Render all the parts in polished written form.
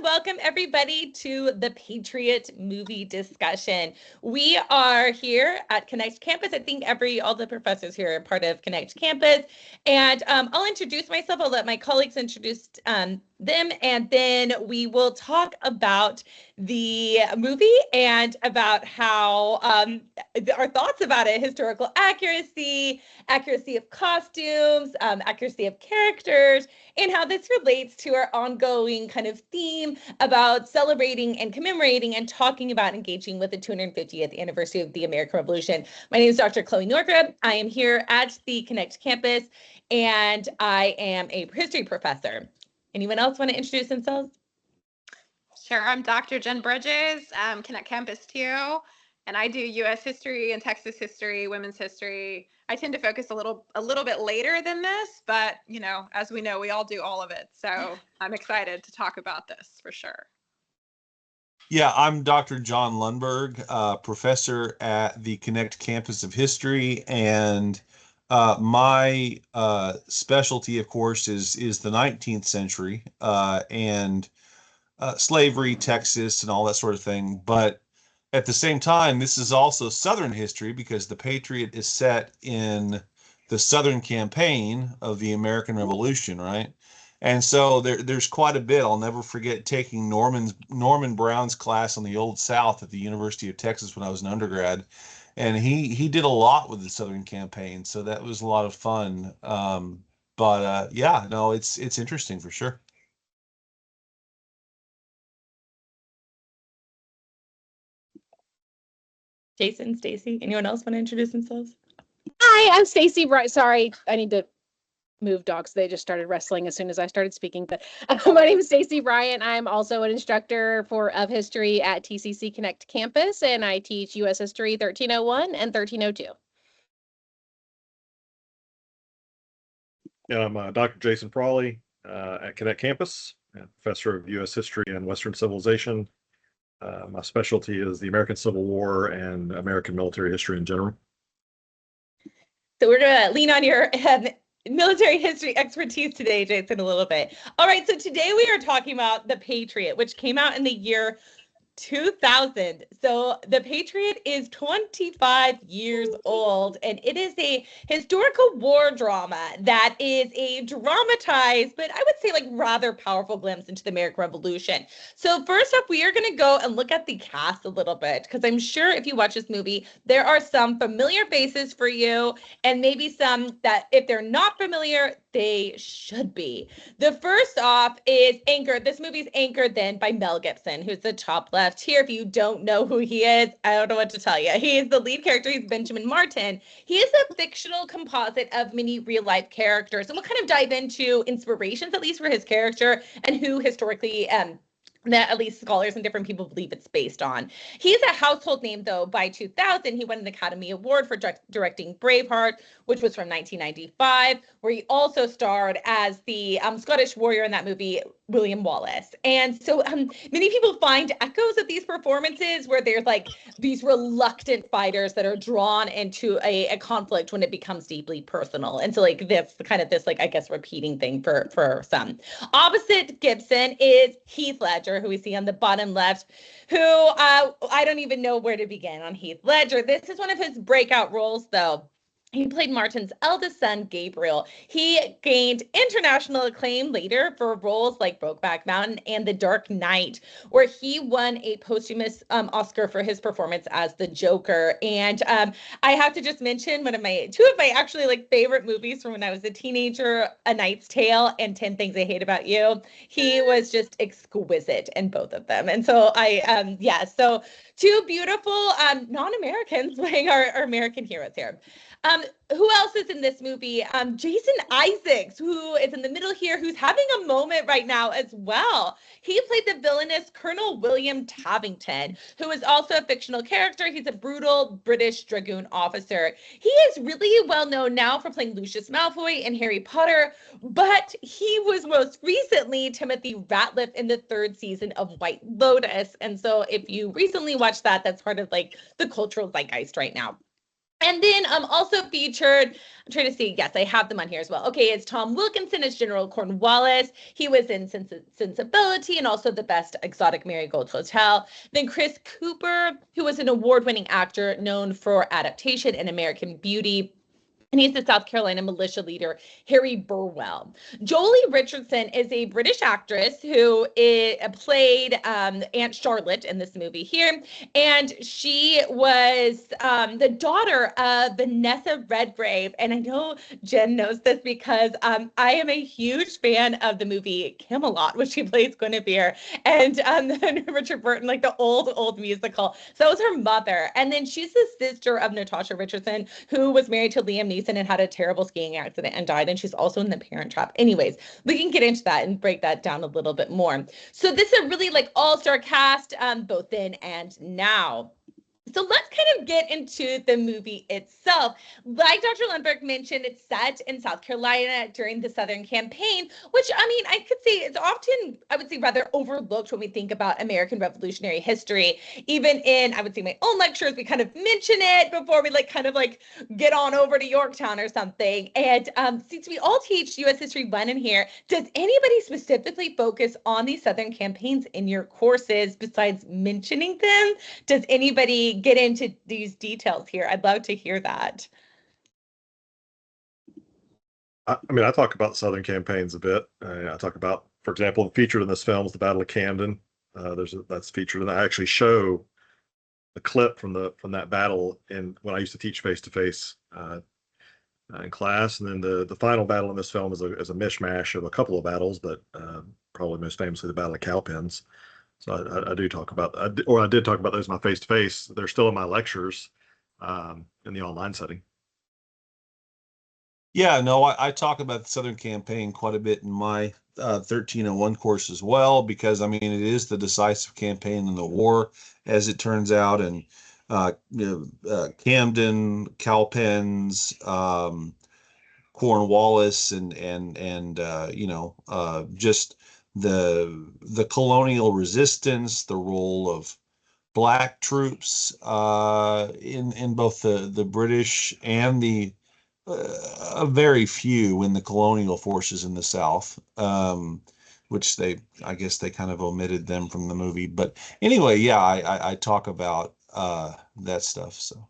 Welcome everybody to the Patriot movie discussion. We are here at Connect Campus. I think all the professors here are part of Connect Campus. And I'll introduce myself. I'll let my colleagues introduce them, and then we will talk about the movie and about how our thoughts about it, historical accuracy of costumes, accuracy of characters, and how this relates to our ongoing kind of theme about celebrating and commemorating and talking about engaging with the 250th anniversary of the American Revolution. My name is Dr. Chloe Norgrup. I am here at the Connect Campus, and I am a history professor. Anyone else want to introduce themselves? Sure, I'm Dr. Jen Bridges, Connect Campus too, and I do U.S. history and Texas history, women's history. I tend to focus a little bit later than this, but as we know, we all do all of it. So I'm excited to talk about this for sure. Yeah, I'm Dr. John Lundberg, professor at the Connect Campus of History, and my specialty, of course, is the 19th century and slavery, Texas, and all that sort of thing. But at the same time, this is also Southern history because the Patriot is set in the Southern campaign of the American Revolution, right? And so there's quite a bit. I'll never forget taking Norman Brown's class on the Old South at the University of Texas when I was an undergrad, and he did a lot with the Southern campaign, so that was a lot of fun. Yeah, no, it's interesting for sure. Jason, Stacy, anyone else want to introduce themselves? Hi, I'm Stacy. Right, sorry, I need to move dogs. They just started wrestling as soon as I started speaking. But my name is Stacy Bryant. I'm also an instructor of history at TCC Connect Campus, and I teach U.S. History 1301 and 1302. And I'm Dr. Jason Frawley at Connect Campus, professor of U.S. History and Western Civilization. My specialty is the American Civil War and American military history in general. So we're going to lean on your military history expertise today, Jason, a little bit. All right, so today we are talking about The Patriot, which came out in the year 2000. So The Patriot is 25 years old, and it is a historical war drama that is a dramatized, but I would say like rather powerful glimpse into the American Revolution. So first up, we are going to go and look at the cast a little bit, because I'm sure if you watch this movie, there are some familiar faces for you, and maybe some that if they're not familiar, they should be. The first off is anchored. This movie's anchored then by Mel Gibson, who's the top left here. If you don't know who he is, I don't know what to tell you. He is the lead character. He's Benjamin Martin. He is a fictional composite of many real life characters. And we'll kind of dive into inspirations, at least for his character, and who historically that at least scholars and different people believe it's based on. He's a household name, though. By 2000, he won an Academy Award for directing Braveheart, which was from 1995, where he also starred as the Scottish warrior in that movie, William Wallace. And so many people find echoes of these performances where there's like these reluctant fighters that are drawn into a conflict when it becomes deeply personal. And so like this kind of this, like, I guess, repeating thing for some. Opposite Gibson is Heath Ledger, who we see on the bottom left, who I don't even know where to begin on Heath Ledger. This is one of his breakout roles, though. He played Martin's eldest son, Gabriel. He gained international acclaim later for roles like Brokeback Mountain and The Dark Knight, where he won a posthumous Oscar for his performance as the Joker. And I have to just mention two of my actually like favorite movies from when I was a teenager, A Knight's Tale and 10 Things I Hate About You. He was just exquisite in both of them. And so so two beautiful non-Americans playing our American heroes here. Who else is in this movie? Jason Isaacs, who is in the middle here, who's having a moment right now as well. He played the villainous Colonel William Tavington, who is also a fictional character. He's a brutal British dragoon officer. He is really well known now for playing Lucius Malfoy in Harry Potter, but he was most recently Timothy Ratcliffe in the 3rd season of White Lotus. And so if you recently watched that, that's part of like the cultural zeitgeist right now. And then also featured, I'm trying to see, yes, I have them on here as well. Okay, it's Tom Wilkinson as General Cornwallis. He was in Sensibility and also The Best Exotic Marigold Hotel. Then Chris Cooper, who was an award-winning actor known for adaptation in American Beauty. And he's the South Carolina militia leader, Harry Burwell. Jolie Richardson is a British actress who played Aunt Charlotte in this movie here. And she was the daughter of Vanessa Redgrave. And I know Jen knows this because I am a huge fan of the movie Camelot, which she plays Guinevere. And Richard Burton, like the old musical. So that was her mother. And then she's the sister of Natasha Richardson, who was married to Liam Neeson and had a terrible skiing accident and died. And she's also in The Parent Trap. Anyways, we can get into that and break that down a little bit more. So this is a really like all-star cast, both then and now. So let's kind of get into the movie itself. Like Dr. Lundberg mentioned, it's set in South Carolina during the Southern Campaign, which I mean, I could say it's often, I would say, rather overlooked when we think about American Revolutionary history. Even in, I would say, my own lectures, we kind of mention it before we like kind of like get on over to Yorktown or something. And since we all teach U.S. History 1 in here, does anybody specifically focus on these Southern campaigns in your courses besides mentioning them? Does anybody get into these details here? I'd love to hear that. I mean, I talk about Southern campaigns a bit. I talk about, for example, featured in this film is the Battle of Camden. That's featured, and I actually show a clip from that battle in when I used to teach face to face in class. And then the final battle in this film is a mishmash of a couple of battles, but probably most famously the Battle of Cowpens. So I did talk about those in my face to face. They're still in my lectures in the online setting. Yeah, no, I talk about the Southern Campaign quite a bit in my 1301 course as well, because I mean it is the decisive campaign in the war, as it turns out, and Camden, Cowpens, Cornwallis, and just the colonial resistance, the role of Black troops in both the British and the a very few in the colonial forces in the South, which I guess they kind of omitted them from the movie. But anyway, yeah, I talk about that stuff. So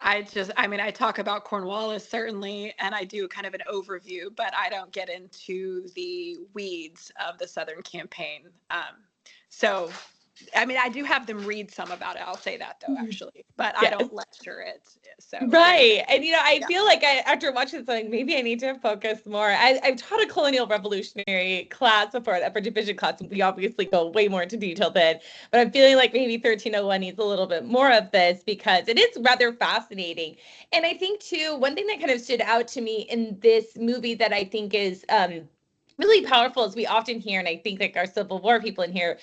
I talk about Cornwallis certainly, and I do kind of an overview, but I don't get into the weeds of the Southern campaign. So I mean, I do have them read some about it. I'll say that though, actually, but I don't lecture it. So right, and I feel like after watching this, like maybe I need to focus more. I've taught a colonial revolutionary class before, an upper division class, and we obviously go way more into detail then. But I'm feeling like maybe 1301 needs a little bit more of this because it is rather fascinating. And I think too, one thing that kind of stood out to me in this movie that I think is really powerful as we often hear, and I think like our Civil War people in here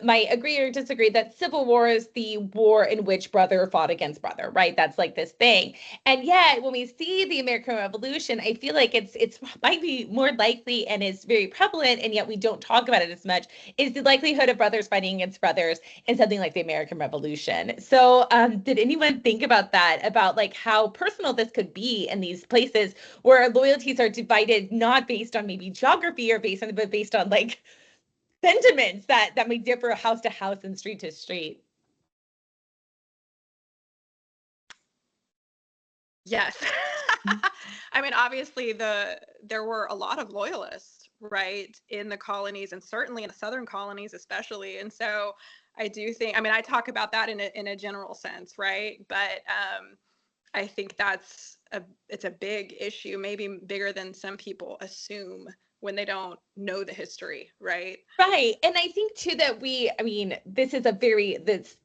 might agree or disagree that Civil War is the war in which brother fought against brother, right? That's like this thing. And yet when we see the American Revolution, I feel like it's might be more likely and is very prevalent, and yet we don't talk about it as much, is the likelihood of brothers fighting against brothers in something like the American Revolution. So did anyone think about that, about like how personal this could be in these places where loyalties are divided not based on maybe geography or but based on like sentiments that may differ house to house and street to street? Yes. I mean, obviously there were a lot of loyalists, right, in the colonies, and certainly in the Southern colonies especially. And so I do think, I mean, I talk about that in a general sense, right? But I think it's a big issue, maybe bigger than some people assume when they don't know the history, right? Right. And I think too that this is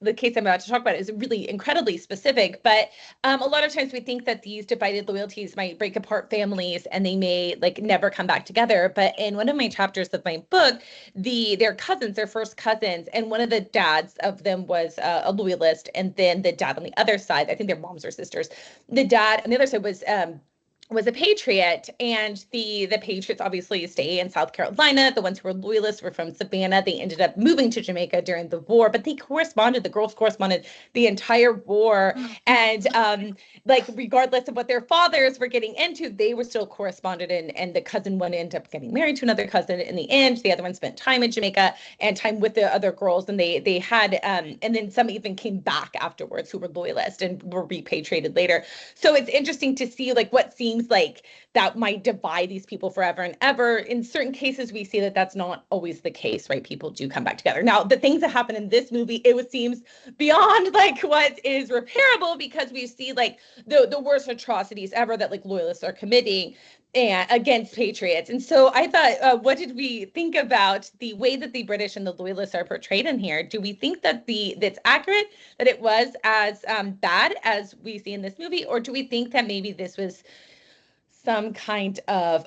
the case I'm about to talk about is really incredibly specific, but a lot of times we think that these divided loyalties might break apart families and they may like never come back together. But in one of my chapters of my book, their cousins, their first cousins, and one of the dads of them was a loyalist, and then the dad on the other side, I think their moms or sisters, the dad on the other side was was a patriot, and the patriots obviously stay in South Carolina. The ones who were loyalists were from Savannah. They ended up moving to Jamaica during the war, but they corresponded, the girls corresponded the entire war. And like regardless of what their fathers were getting into, they were still corresponded, and the cousin one ended up getting married to another cousin in the end. The other one spent time in Jamaica and time with the other girls, and they had and then some even came back afterwards who were loyalists and were repatriated later. So it's interesting to see like what seems like that might divide these people forever and ever. In certain cases, we see that that's not always the case, right? People do come back together. Now, the things that happen in this movie, it seems beyond like what is repairable, because we see like the worst atrocities ever that like loyalists are committing and against patriots. And so I thought, what did we think about the way that the British and the loyalists are portrayed in here? Do we think that that's accurate, that it was as bad as we see in this movie, or do we think that maybe this was some kind of,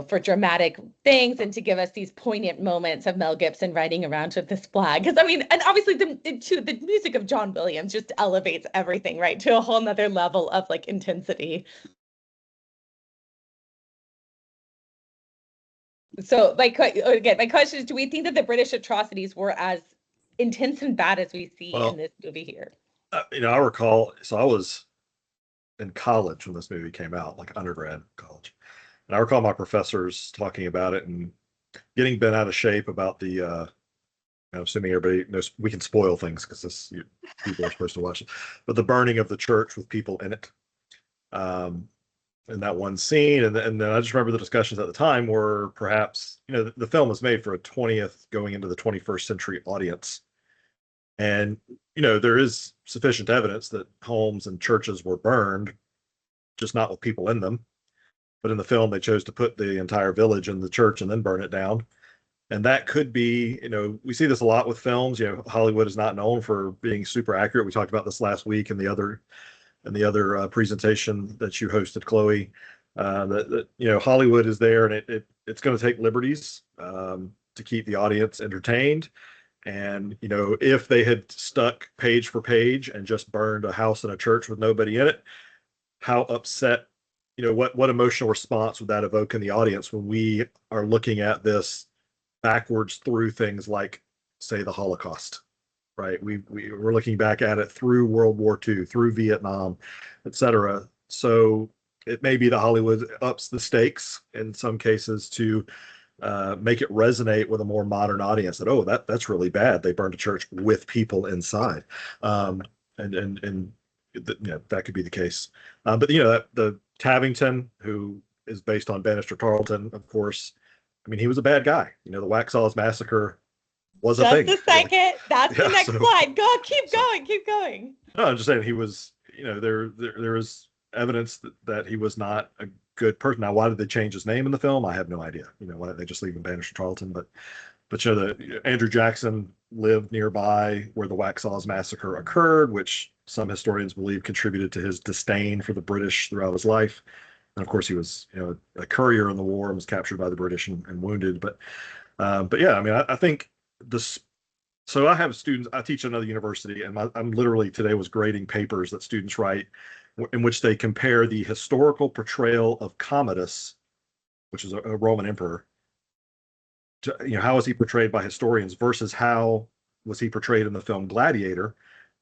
for dramatic things and to give us these poignant moments of Mel Gibson riding around with this flag? Because I mean, and obviously the music of John Williams just elevates everything, right, to a whole nother level of like intensity. So my question is, do we think that the British atrocities were as intense and bad as we see in this movie here? I recall, so I was in college when this movie came out, like undergrad college. And I recall my professors talking about it and getting bent out of shape about I'm assuming everybody knows we can spoil things because people are supposed to watch it, but the burning of the church with people in it. In that one scene, and then I just remember the discussions at the time were perhaps, the film was made for a 20th going into the 21st century audience, and there is sufficient evidence that homes and churches were burned, just not with people in them. But in the film, they chose to put the entire village in the church and then burn it down. And that could be, we see this a lot with films. Hollywood is not known for being super accurate. We talked about this last week in the other presentation that you hosted, Chloe, that Hollywood is there, and it's going to take liberties to keep the audience entertained. And if they had stuck page for page and just burned a house and a church with nobody in it, how upset, what emotional response would that evoke in the audience when we are looking at this backwards through things like, say, the Holocaust? Right, we're looking back at it through World War II, through Vietnam, etc. So it may be that Hollywood ups the stakes in some cases to make it resonate with a more modern audience. That that's really bad. They burned a church with people inside, and that could be the case. But the Tavington, who is based on Bannister Tarleton, of course. I mean, he was a bad guy. The Waxhaws Massacre was a thing. Just a second. That's the next slide. Keep going. No, I'm just saying he was, there is evidence that he was not a good person. Now, why did they change his name in the film? I have no idea. Why did they just leave him Bannister Tarleton? But Andrew Jackson lived nearby where the Waxhaws Massacre occurred, which some historians believe contributed to his disdain for the British throughout his life. And of course, he was, a courier in the war and was captured by the British and wounded. But yeah, I mean, I think this. So I have students. I teach at another university, and I'm literally today was grading papers that students write, in which they compare the historical portrayal of Commodus, which is a Roman emperor, to how is he portrayed by historians versus how was he portrayed in the film Gladiator.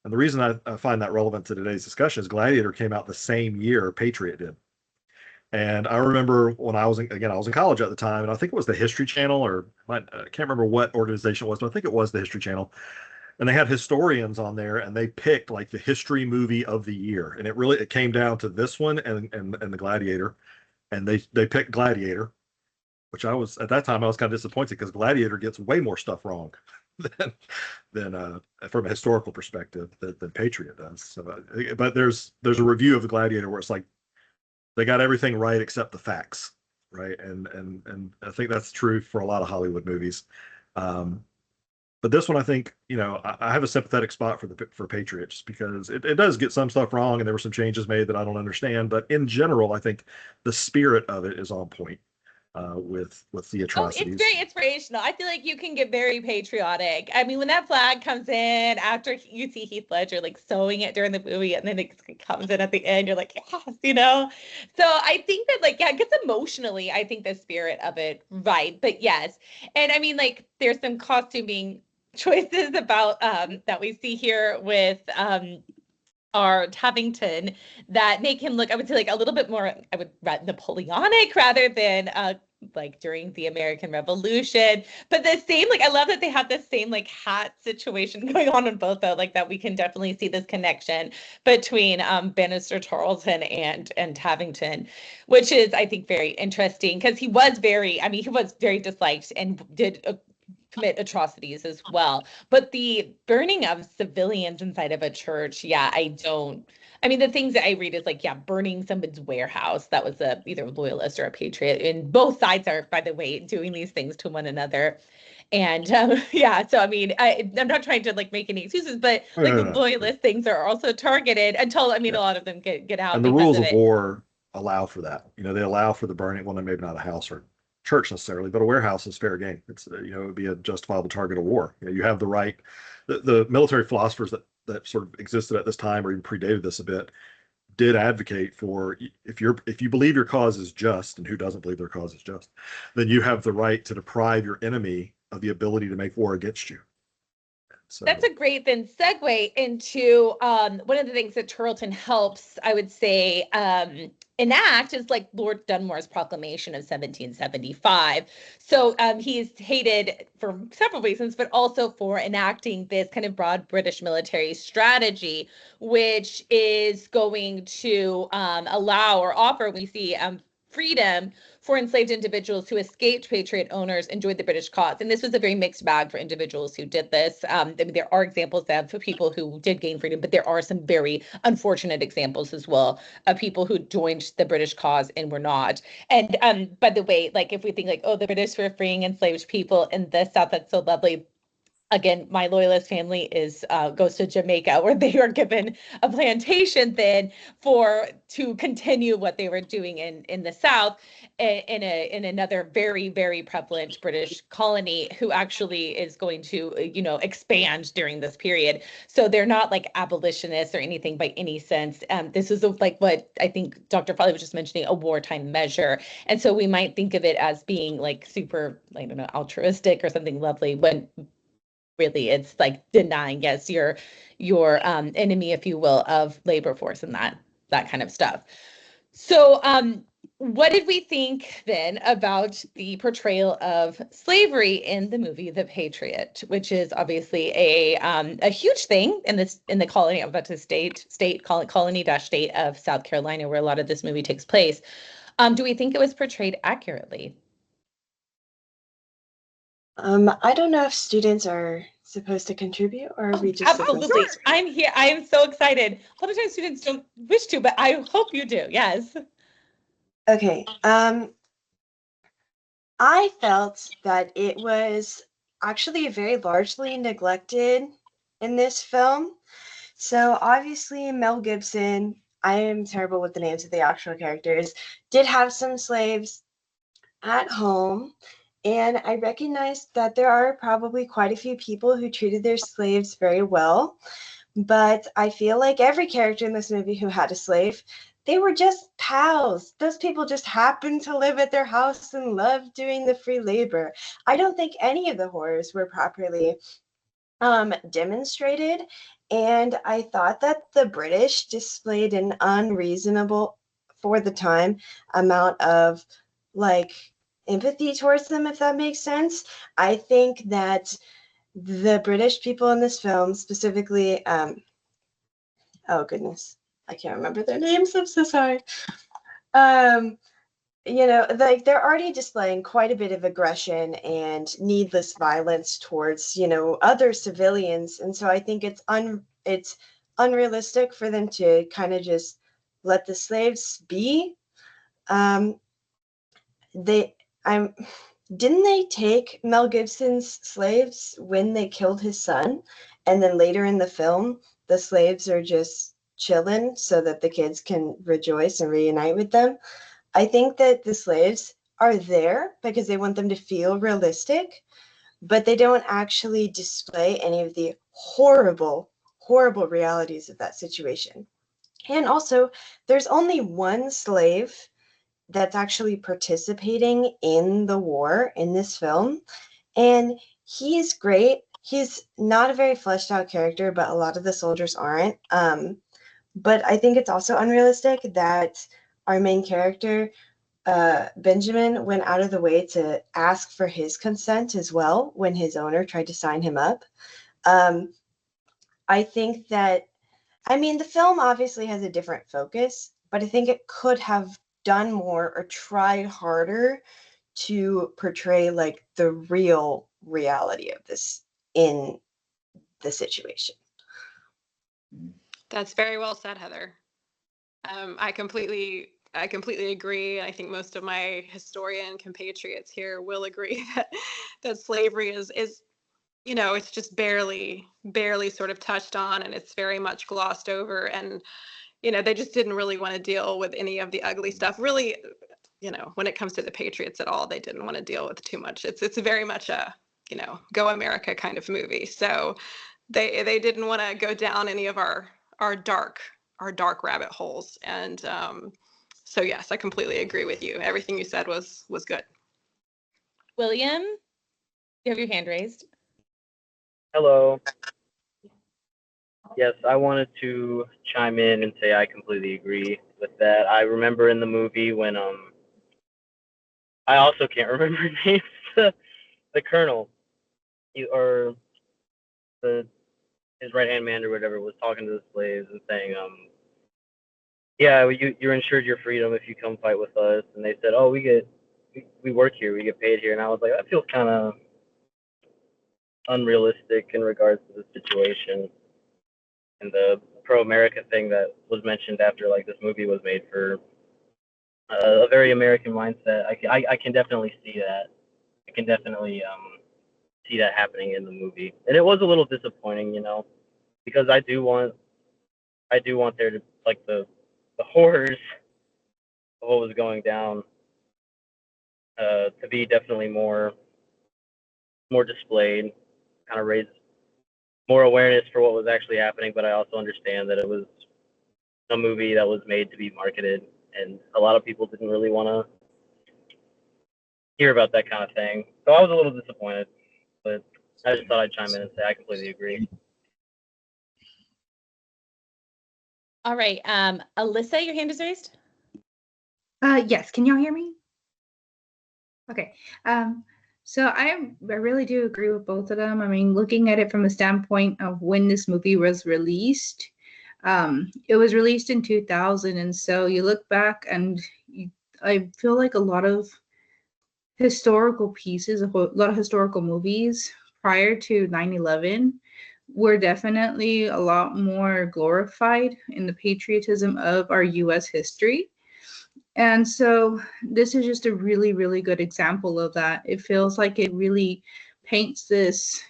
And the reason I find that relevant to today's discussion is Gladiator came out the same year Patriot did. And I remember when I was in college at the time, and I think it was the History Channel, or I can't remember what organization it was, but I think it was the History Channel. And they had historians on there, and they picked like the history movie of the year. And it came down to this one and the Gladiator. And they picked Gladiator, which at that time I was kind of disappointed because Gladiator gets way more stuff wrong than from a historical perspective than Patriot does. So, but there's a review of the Gladiator where it's like, they got everything right except the facts, right? And I think that's true for a lot of Hollywood movies. But this one, I think, I have a sympathetic spot for Patriot just because it does get some stuff wrong, and there were some changes made that I don't understand. But in general, I think the spirit of it is on point. with the Oh, atrocities. it's very inspirational. I feel like you can get very patriotic. I mean, when that flag comes in after you see Heath Ledger like sewing it during the movie, and then it comes in at the end, you're like, yes, you know. So I think that like, yeah, it gets emotionally, I think the spirit of it right. But yes, and I mean, like, there's some costuming choices about that we see here with our Tavington that make him look, I would say, like a little bit more, I would Napoleonic rather than like during the American Revolution. But the same, like I love that they have the same like hat situation going on in both, though, like that we can definitely see this connection between Bannister Tarleton and Tavington, which is, I think, very interesting because he was very, I mean, he was very disliked and did commit atrocities as well. But the burning of civilians inside of a church, yeah, I mean, the things that I read is like, yeah, burning somebody's warehouse. That was either a loyalist or a patriot. And both sides are, by the way, doing these things to one another. And yeah, so I mean, I'm not trying to like make any excuses, but like the loyalist things are also targeted until, I mean, a lot of them get out And the because rules of of it. war allow for that. You know, they allow for the burning. Well, maybe not a house or church necessarily, but a warehouse is fair game. It's you know, it would be a justifiable target of war. You know, you have the right. The military philosophers that sort of existed at this time or even predated this a bit did advocate for if you believe your cause is just, and who doesn't believe their cause is just, then you have the right to deprive your enemy of the ability to make war against you. So that's a great then segue into one of the things that Tarleton helps, I would say, enact is like Lord Dunmore's proclamation of 1775. So he's hated for several reasons, but also for enacting this kind of broad British military strategy, which is going to allow or offer, we see freedom for enslaved individuals who escaped Patriot owners enjoyed the British cause. And this was a very mixed bag for individuals who did this. I mean, there are examples of people who did gain freedom, but there are some very unfortunate examples as well of people who joined the British cause and were not. And by the way, like if we think like, oh, the British were freeing enslaved people in the South, that's so lovely. Again, my loyalist family goes to Jamaica, where they were given a plantation then to continue what they were doing in the South, in another very, very prevalent British colony, who actually is going to expand during this period. So they're not like abolitionists or anything by any sense. This is like what I think Dr. Farley was just mentioning, a wartime measure, and so we might think of it as being like super, I don't know, altruistic or something lovely, when really it's like denying, yes, your enemy, if you will, of labor force and that kind of stuff. So what did we think then about the portrayal of slavery in the movie The Patriot, which is obviously a huge thing in the colony, I'm about to colony-state of South Carolina, where a lot of this movie takes place. Do we think it was portrayed accurately? I don't know if students are supposed to contribute, or are we just absolutely. I'm here. I am so excited. A lot of times students don't wish to, but I hope you do. Yes. Okay. I felt that it was actually very largely neglected in this film. So obviously Mel Gibson, I am terrible with the names of the actual characters, did have some slaves at home. And I recognized that there are probably quite a few people who treated their slaves very well. But I feel like every character in this movie who had a slave, they were just pals. Those people just happened to live at their house and loved doing the free labor. I don't think any of the horrors were properly demonstrated. And I thought that the British displayed an unreasonable, for the time, amount of like empathy towards them, if that makes sense. I think that the British people in this film, specifically, oh goodness, I can't remember their names. I'm so sorry. Like they're already displaying quite a bit of aggression and needless violence towards, other civilians. And so I think it's unrealistic for them to kind of just let the slaves be. Didn't they take Mel Gibson's slaves when they killed his son? And then later in the film, the slaves are just chilling so that the kids can rejoice and reunite with them. I think that the slaves are there because they want them to feel realistic, but they don't actually display any of the horrible, horrible realities of that situation. And also, there's only one slave that's actually participating in the war in this film. And he is great. He's not a very fleshed out character, but a lot of the soldiers aren't. But I think it's also unrealistic that our main character, Benjamin, went out of the way to ask for his consent as well when his owner tried to sign him up. Um, I think that, I mean, the film obviously has a different focus, but I think it could have done more or tried harder to portray like the real reality of this in the situation. That's very well said, Heather. I completely agree. I think most of my historian compatriots here will agree that slavery is it's just barely sort of touched on, and it's very much glossed over, and they just didn't really want to deal with any of the ugly stuff. Really, when it comes to the Patriots at all, they didn't want to deal with too much. It's very much a go America kind of movie. So they didn't want to go down any of our dark rabbit holes. And so yes, I completely agree with you. Everything you said was good. William, you have your hand raised. Hello. Yes, I wanted to chime in and say I completely agree with that. I remember in the movie when I also can't remember names. The colonel, or his right hand man or whatever, was talking to the slaves and saying, yeah, you're ensured your freedom if you come fight with us. And they said, oh, we work here, we get paid here. And I was like, that feels kind of unrealistic in regards to the situation. And the pro-America thing that was mentioned after like this movie was made for a very American mindset. I can definitely see that. I can definitely see that happening in the movie, and it was a little disappointing, because I do want there to like the horrors of what was going down to be definitely more displayed, kind of raise more awareness for what was actually happening. But I also understand that it was a movie that was made to be marketed, and a lot of people didn't really want to hear about that kind of thing. So I was a little disappointed, but I just thought I'd chime in and say I completely agree. All right. Alyssa, your hand is raised. Yes, can y'all hear me? Okay. So I really do agree with both of them. I mean, looking at it from the standpoint of when this movie was released, it was released in 2000, and so you look back and I feel like a lot of historical pieces, a lot of historical movies prior to 9/11 were definitely a lot more glorified in the patriotism of our U.S. history. And so this is just a really, really good example of that. It feels like it really paints this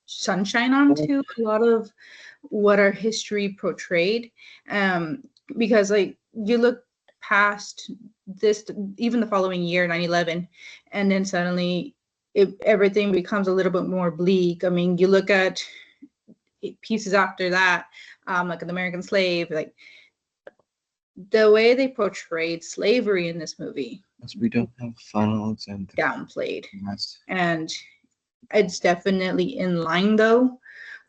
sunshine onto a lot of what our history portrayed. Because like you look past this, even the following year, 9/11, and then suddenly everything becomes a little bit more bleak. I mean, you look at pieces after that, like an American Slave, like the way they portrayed slavery in this movie. As we don't have final exam. Downplayed. Yes. And it's definitely in line though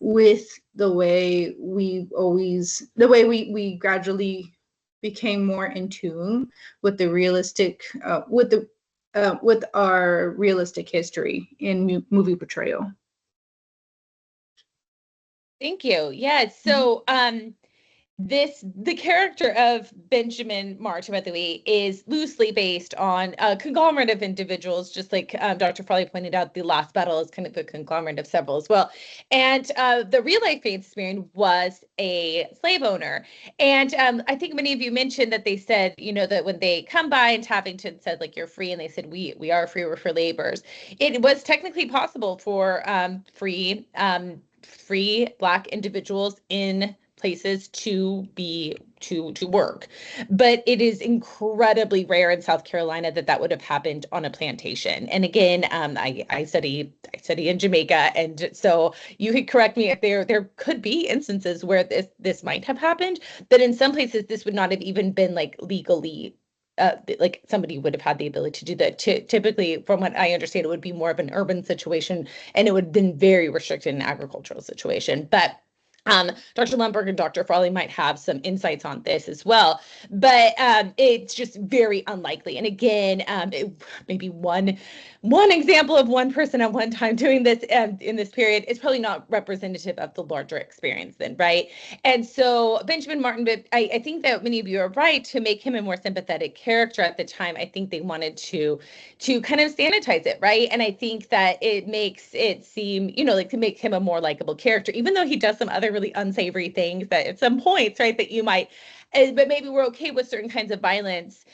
with the way we gradually became more in tune with the realistic with our realistic history in movie portrayal. Thank you. Yeah. So the character of Benjamin March, by the way, is loosely based on a conglomerate of individuals, just like Dr. Farley pointed out, the last battle is kind of a conglomerate of several as well. And the real life Shakespeare was a slave owner. And I think many of you mentioned that they said, that when they come by and Tappington said, like, you're free, and they said, we are free, we're for laborers. It was technically possible for free Black individuals in places to to work. But it is incredibly rare in South Carolina that would have happened on a plantation. And again, I study in Jamaica, and so you could correct me if there could be instances where this might have happened, but in some places this would not have even been like legally like somebody would have had the ability to do that. Typically, from what I understand, it would be more of an urban situation, and it would have been very restricted in an agricultural situation. But Dr. Lundberg and Dr. Frawley might have some insights on this as well, but it's just very unlikely. And again, maybe one example of one person at one time doing this in this period is probably not representative of the larger experience then, right? And so Benjamin Martin, but I think that many of you are right to make him a more sympathetic character at the time. I think they wanted to kind of sanitize it, right? And I think that it makes it seem, like to make him a more likable character, even though he does some other really unsavory things that at some points, right, that you might, but maybe we're okay with certain kinds of violence.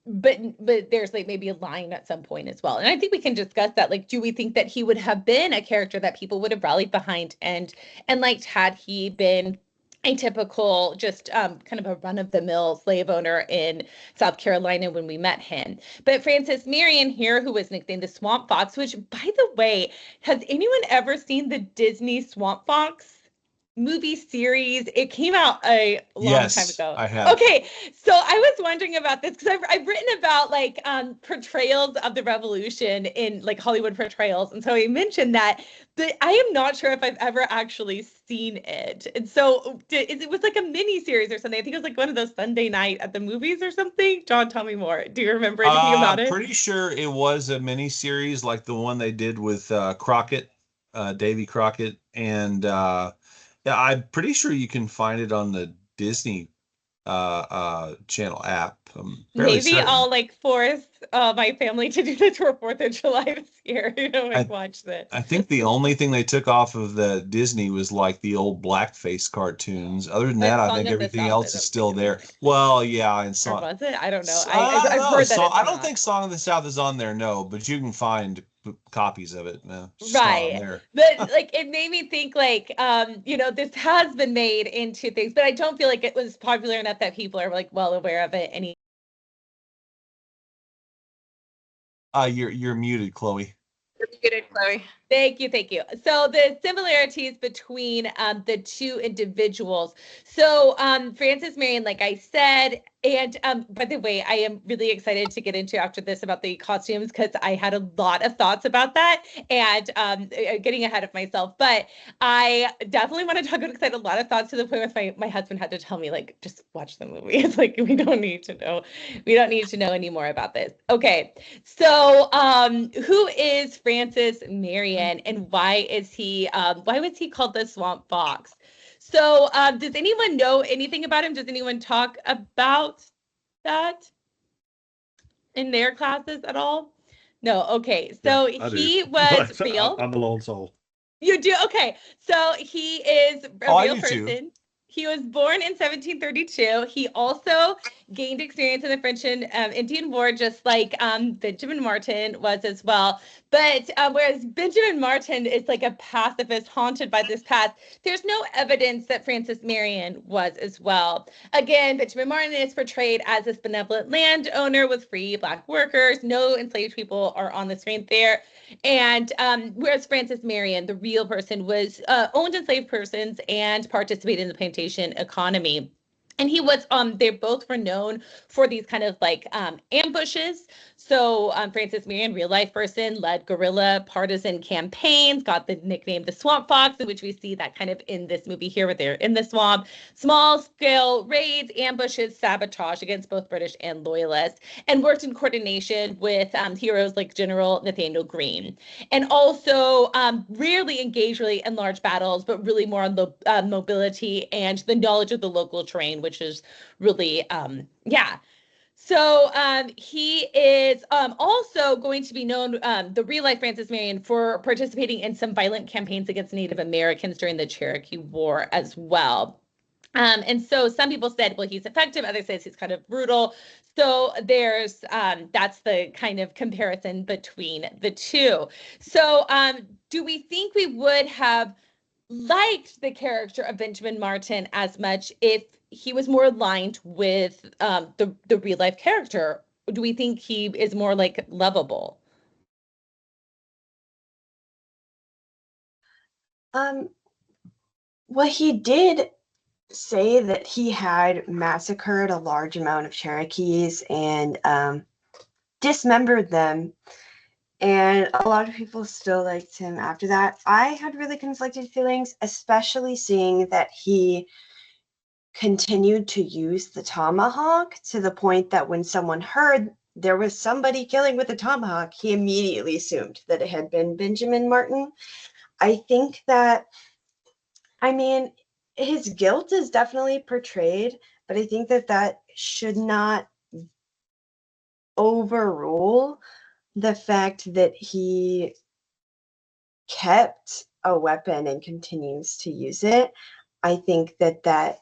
But there's like maybe a line at some point as well. And I think we can discuss that. Like, do we think that he would have been a character that people would have rallied behind and liked had he been a typical, just kind of a run-of-the-mill slave owner in South Carolina when we met him? But Francis Marion here, who was nicknamed the Swamp Fox, which, by the way, has anyone ever seen the Disney Swamp Fox movie series? It came out a long time ago. I have. Okay, so I was wondering about this because I've written about like portrayals of the revolution in like Hollywood portrayals, and so I mentioned that, but I am not sure if I've ever actually seen it. And so it was like a mini series or something. I think it was like one of those Sunday night at the movies or something. John, tell me more. Do you remember anything about it? Pretty sure it was a mini series like the one they did with Crockett, Davy Crockett, and yeah, I'm pretty sure you can find it on the Disney channel app. Maybe certain. I'll like force my family to do the tour 4th of July this year. Watch this. I think the only thing they took off of the Disney was like the old blackface cartoons. Other than that, I think everything else is still there. Well, yeah, and Or was it? I don't know. I've heard that. I don't think Song of the South is on there, no, but you can find copies of it. Right. But like it made me think like this has been made into things, but I don't feel like it was popular enough that people are like well aware of it. You're muted, Chloe. You're muted, Chloe. Thank you. So the similarities between the two individuals. So Francis Marion, like I said, and by the way, I am really excited to get into after this about the costumes because I had a lot of thoughts about that and getting ahead of myself. But I definitely want to talk about because I had a lot of thoughts to the point where my husband had to tell me like, just watch the movie. It's like we don't need to know any more about this. Okay, so who is Francis Marion? And why was he called the Swamp Fox? So does anyone know anything about him? Does anyone talk about that in their classes at all? No. Okay. So yeah, he was real. I'm the lone soul. You do? Okay. So he is a real person. Too. He was born in 1732. He also gained experience in the French and Indian War, just like Benjamin Martin was as well. But whereas Benjamin Martin is like a pacifist haunted by this past, there's no evidence that Francis Marion was as well. Again, Benjamin Martin is portrayed as this benevolent landowner with free Black workers. No enslaved people are on the screen there. And whereas Francis Marion, the real person, was owned enslaved persons and participated in the plantation economy. And he was, they both were known for these kind of like ambushes. So Francis Marion, real life person, led guerrilla partisan campaigns, got the nickname the Swamp Fox, in which we see that kind of in this movie here where they're in the swamp. Small scale raids, ambushes, sabotage against both British and loyalists, and worked in coordination with heroes like General Nathaniel Greene. And also rarely engaged really in large battles, but really more on the mobility and the knowledge of the local terrain, which is really, So he is also going to be known, the real life Francis Marion, for participating in some violent campaigns against Native Americans during the Cherokee War as well. And so some people said, well, he's effective. Others says he's kind of brutal. So there's that's the kind of comparison between the two. So do we think we would have liked the character of Benjamin Martin as much if he was more aligned with the real life character? Do we think he is more like lovable? Well, he did say that he had massacred a large amount of Cherokees and dismembered them. And a lot of people still liked him after that. I had really conflicted feelings, especially seeing that he continued to use the tomahawk to the point that when someone heard there was somebody killing with a tomahawk, he immediately assumed that it had been Benjamin Martin. I think that, I mean, his guilt is definitely portrayed, but I think that that should not overrule the fact that he kept a weapon and continues to use it. I think that that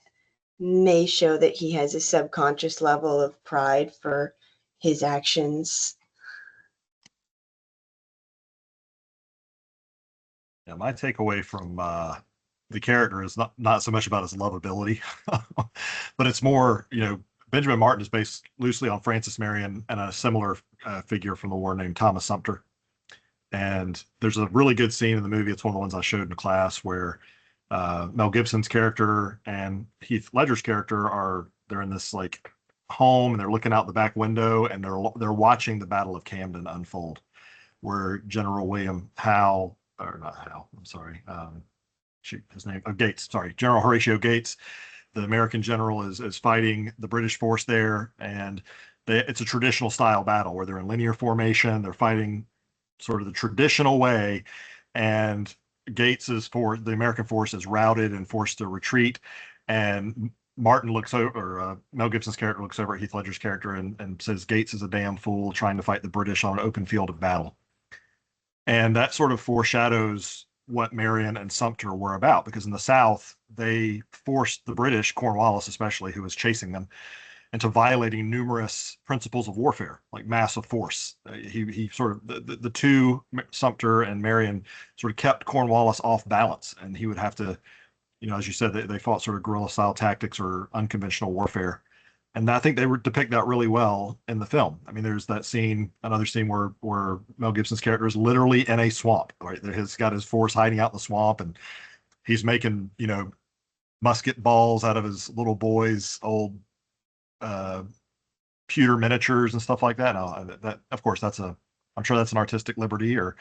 may show that he has a subconscious level of pride for his actions. Yeah, my takeaway from the character is not so much about his lovability, but it's more, Benjamin Martin is based loosely on Francis Marion and a similar figure from the war named Thomas Sumter. And there's a really good scene in the movie. It's one of the ones I showed in class where Mel Gibson's character and Heath Ledger's character they're in this like home and they're looking out the back window and they're watching the Battle of Camden unfold, where General William Howe, or not Howe, I'm sorry, his name, Gates, sorry, General Horatio Gates, the American general is fighting the British force there, and it's a traditional style battle where they're in linear formation, they're fighting sort of the traditional way, and the American force is routed and forced to retreat, and Martin looks over, or Mel Gibson's character looks over at Heath Ledger's character and says, Gates is a damn fool trying to fight the British on an open field of battle. And that sort of foreshadows what Marion and Sumter were about, because in the South, they forced the British, Cornwallis especially, who was chasing them, into violating numerous principles of warfare, like massive force. He sort of, the two, Sumter and Marion, sort of kept Cornwallis off balance, and he would have to, as you said, they fought sort of guerrilla style tactics or unconventional warfare. And I think they depict that really well in the film. I mean, there's that scene, another scene where Mel Gibson's character is literally in a swamp, right? He's got his force hiding out in the swamp, and he's making, musket balls out of his little boy's old pewter miniatures and stuff like that. Now, that of course, I'm sure that's an artistic liberty, or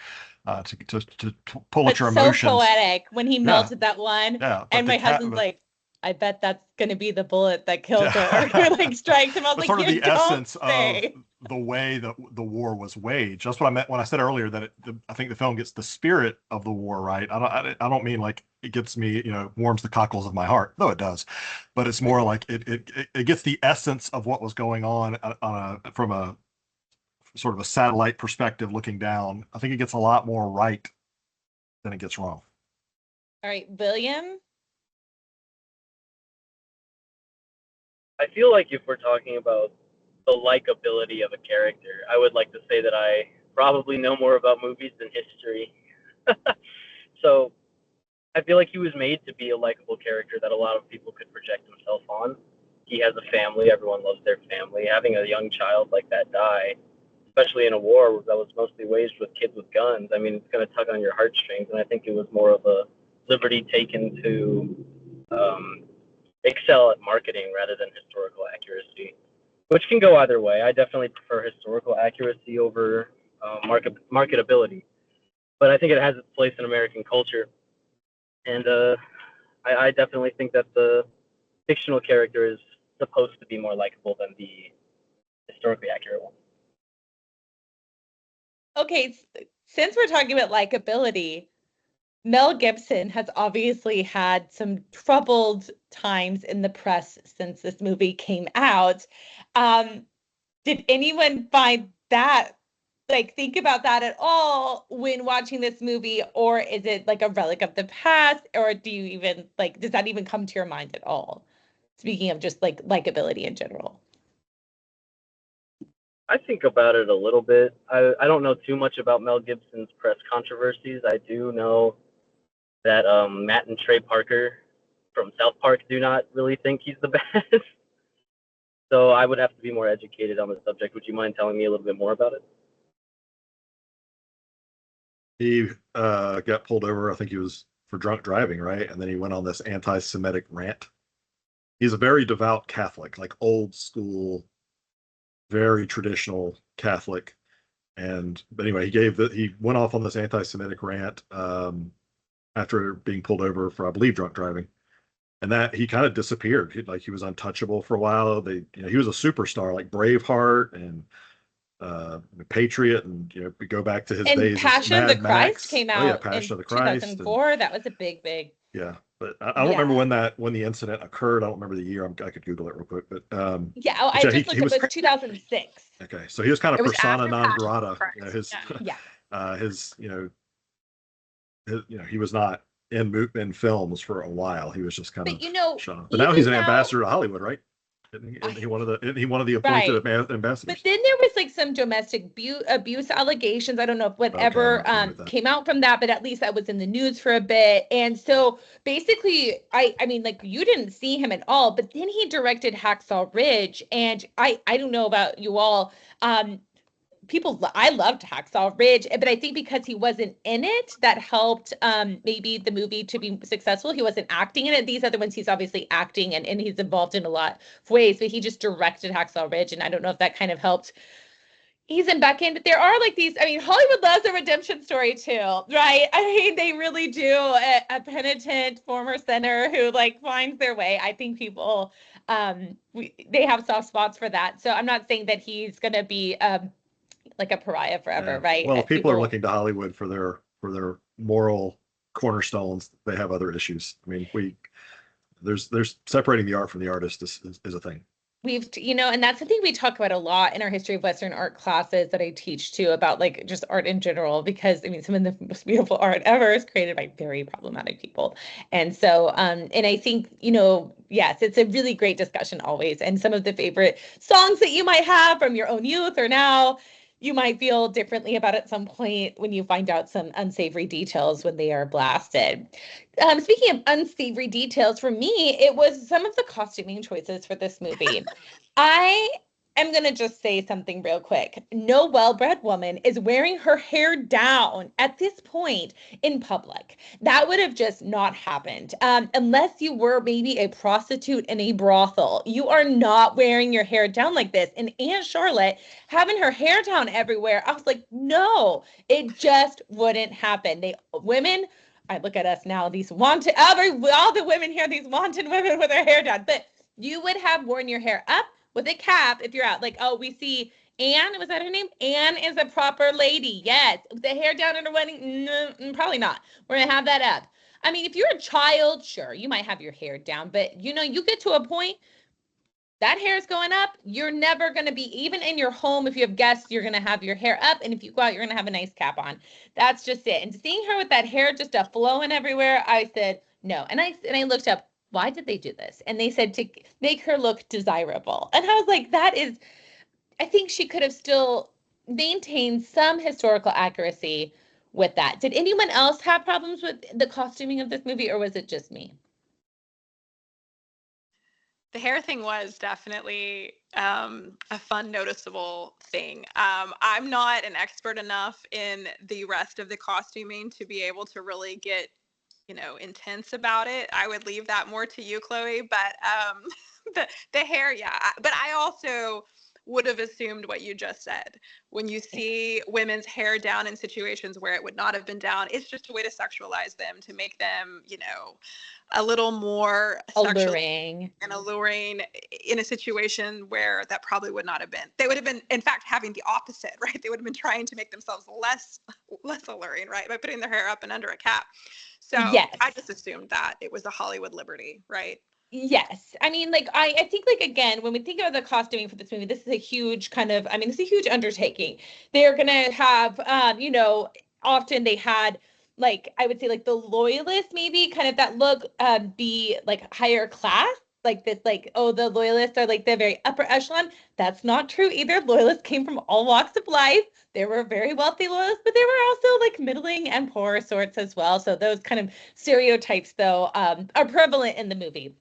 to pull at your emotions. So poetic when he melted that one. Yeah, and my husband's like, I bet that's going to be the bullet that kills her, or like strikes him. I was like, sort of the essence say. of the way that the war was waged. That's what I meant when I said earlier that I think the film gets the spirit of the war right. I don't mean like it gets me, warms the cockles of my heart, though it does, but it's more like it gets the essence of what was going on from a sort of a satellite perspective looking down. I think it gets a lot more right than it gets wrong. All right, William. I feel like if we're talking about the likability of a character, I would like to say that I probably know more about movies than history. So I feel like he was made to be a likable character that a lot of people could project themselves on. He has a family. Everyone loves their family. Having a young child like that die, especially in a war that was mostly waged with kids with guns, I mean, it's going to tug on your heartstrings. And I think it was more of a liberty taken to excel at marketing rather than historical accuracy, which can go either way. I definitely prefer historical accuracy over marketability, but I think it has its place in American culture. And I definitely think that the fictional character is supposed to be more likable than the historically accurate one. Okay, since we're talking about likability, Mel Gibson has obviously had some troubled times in the press since this movie came out. Did anyone find that, think about that at all when watching this movie, or is it like a relic of the past, or do you even, does that even come to your mind at all? Speaking of just likability in general. I think about it a little bit. I don't know too much about Mel Gibson's press controversies. I do know that Matt and Trey Parker from South Park do not really think he's the best. So I would have to be more educated on the subject. Would you mind telling me a little bit more about it? He got pulled over. I think he was for drunk driving, right? And then he went on this anti-Semitic rant. He's a very devout Catholic, like old school, very traditional Catholic. And but anyway, he went off on this anti-Semitic rant after being pulled over for, I believe, drunk driving. And that he kind of disappeared. He was untouchable for a while. He was a superstar like Braveheart and Patriot, and we go back to his And days as Passion of the Mad Christ Max. came Oh yeah, out Passion in of the Christ. 2004. That was a big. Yeah, but I don't remember when the incident occurred. I don't remember the year. I could Google it real quick, but yeah. Oh, I yeah, just he looked up. was It was 2006. okay. So he was kind of It was persona after non Passion of grata. the Christ. Yeah. His he was not in films for a while. He was just kind But of shut off. But now he's an ambassador to Hollywood, right? Isn't he one of the appointed Right. ambassadors? But then there was like some domestic abuse allegations. I don't know if whatever came out from that, but at least that was in the news for a bit. And so basically, I mean, like you didn't see him at all, but then he directed Hacksaw Ridge, and I don't know about you all. I loved Hacksaw Ridge, but I think because he wasn't in it, that helped maybe the movie to be successful. He wasn't acting in it. These other ones, he's obviously acting and he's involved in a lot of ways, but he just directed Hacksaw Ridge, and I don't know if that kind of helped ease him back in. But there are like these, I mean, Hollywood loves a redemption story too, right? I mean, they really do. A penitent former sinner who like finds their way. I think people, they have soft spots for that. So I'm not saying that he's going to be like a pariah forever, right? Well, if people are looking to Hollywood for their moral cornerstones, they have other issues. I mean, there's separating the art from the artist is a thing. We've, and that's something we talk about a lot in our history of Western art classes that I teach too, about like just art in general, because I mean, some of the most beautiful art ever is created by very problematic people. And so, and I think, yes, it's a really great discussion always. And some of the favorite songs that you might have from your own youth or now, you might feel differently about at some point when you find out some unsavory details when they are blasted. Speaking of unsavory details, for me, it was some of the costuming choices for this movie. I am going to just say something real quick. No well-bred woman is wearing her hair down at this point in public. That would have just not happened. Unless you were maybe a prostitute in a brothel. You are not wearing your hair down like this. And Aunt Charlotte having her hair down everywhere, I was like, no, it just wouldn't happen. I look at us now, these wanted, all the women here, these wanton women with their hair down, but you would have worn your hair up with a cap if you're out. Like, oh, we see Anne, was that her name? Anne is a proper lady. Yes. The hair down at her wedding? No, probably not. We're going to have that up. I mean, if you're a child, sure, you might have your hair down, but you get to a point that hair is going up. You're never going to be, even in your home, if you have guests, you're going to have your hair up. And if you go out, you're going to have a nice cap on. That's just it. And seeing her with that hair just flowing everywhere, I said, no. And I looked up, why did they do this? And they said to make her look desirable. And I was like, I think she could have still maintained some historical accuracy with that. Did anyone else have problems with the costuming of this movie, or was it just me? The hair thing was definitely a fun, noticeable thing. I'm not an expert enough in the rest of the costuming to be able to really get, intense about it. I would leave that more to you, Chloe. But the hair, yeah. But I also would have assumed what you just said. When you see women's hair down in situations where it would not have been down, it's just a way to sexualize them, to make them, a little more alluring and alluring in a situation where that probably would not have been. They would have been, in fact, having the opposite, right? They would have been trying to make themselves less alluring, right? By putting their hair up and under a cap. So yes. I just assumed that it was a Hollywood liberty, right? Yes. I mean, like, I think, like, again, when we think about the costuming for this movie, this is a huge it's a huge undertaking. They're going to have, often they had, like, I would say, like, the loyalists maybe kind of that look be, like, higher class like this, like, oh, the loyalists are like the very upper echelon. That's not true either. Loyalists came from all walks of life. There were very wealthy loyalists, but there were also like middling and poorer sorts as well. So those kind of stereotypes, though, are prevalent in the movie.